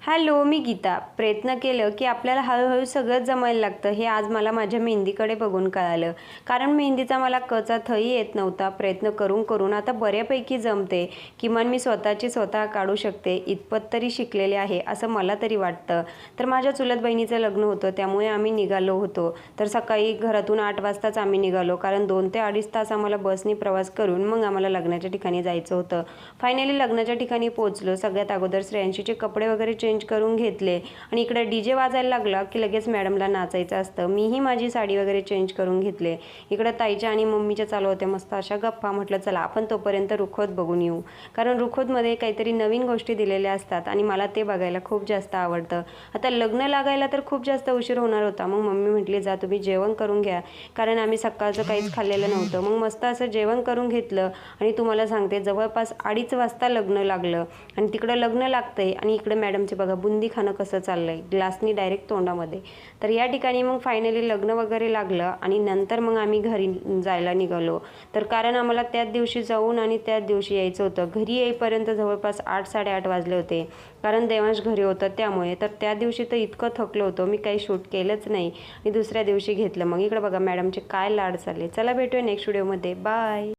Hello, मी गीता. प्रयत्न केलं की आपल्याला हळूहळू सगळंच जमायला लागतं हे आज मला माझ्या मेहंदीकडे बघून कळालं. कारण मेहंदीचा मला कचा थही येत नव्हता. प्रयत्न करून करून आता बऱ्यापैकी जमते. किमान मी स्वतःची स्वतः काढू शकते इतपत तरी शिकलेले आहे असं मला तरी वाटतं. तर माझ्या चुलत बहिणीचं लग्न होतं त्यामुळे आम्ही निघालो होतो. तर सकाळी घरातून 8 वाजताच आम्ही निघालो कारण 2 ते 2.5 तास आम्हाला बसनी प्रवास करून मग आम्हाला लग्नाच्या ठिकाणी जायचं होतं. फायनली लग्नाच्या ठिकाणी पोहोचलो. सगळ्यात अगोदर श्रेयांशीचे कपडे वगैरे चेंज करून घेतले आणि इकडे डीजे वाजायला लागला की लगेच मॅडमला नाचायचं असतं. मीही माझी साडी वगैरे चेंज करून घेतले. इकडे ताईच्या आणि मम्मीच्या चालू होत्या मस्त अशा गप्पा. म्हटलं चला आपण तोपर्यंत रुखवत बघून येऊ कारण रुखवतमध्ये काहीतरी नवीन गोष्टी दिलेल्या असतात आणि मला ते बघायला खूप जास्त आवडतं. आता लग्न लागायला तर खूप जास्त उशीर होणार होता. मग मम्मी म्हटली जा तुम्ही जेवण करून घ्या कारण आम्ही सकाळचं काहीच खाल्लेलं नव्हतं. मग मस्त असं जेवण करून घेतलं आणि तुम्हाला सांगते जवळपास 2:30 वाजता लग्न लागलं आणि तिकडं लग्न लागतंय आणि इकडे मॅडमचे बघा बुंदी खाणं कसं चाललंय ग्लासनी डायरेक्ट तोंडामध्ये. तर या ठिकाणी मग फायनली लग्न वगैरे लागलं आणि नंतर मग आम्ही घरी जायला निघालो. तर कारण आम्हाला त्याच दिवशी जाऊन आणि त्याच दिवशी यायचं होतं. घरी येईपर्यंत जवळपास 8-8:30 वाजले होते कारण देवांश घरी होतं त्यामुळे. तर त्या दिवशी तर इतकं थकलो होतो मी काही शूट केलंच नाही आणि दुसऱ्या दिवशी घेतलं. मग इकडे बघा मॅडमचे काय लाड चालले. चला भेटूया नेक्स्ट व्हिडिओमध्ये. बाय.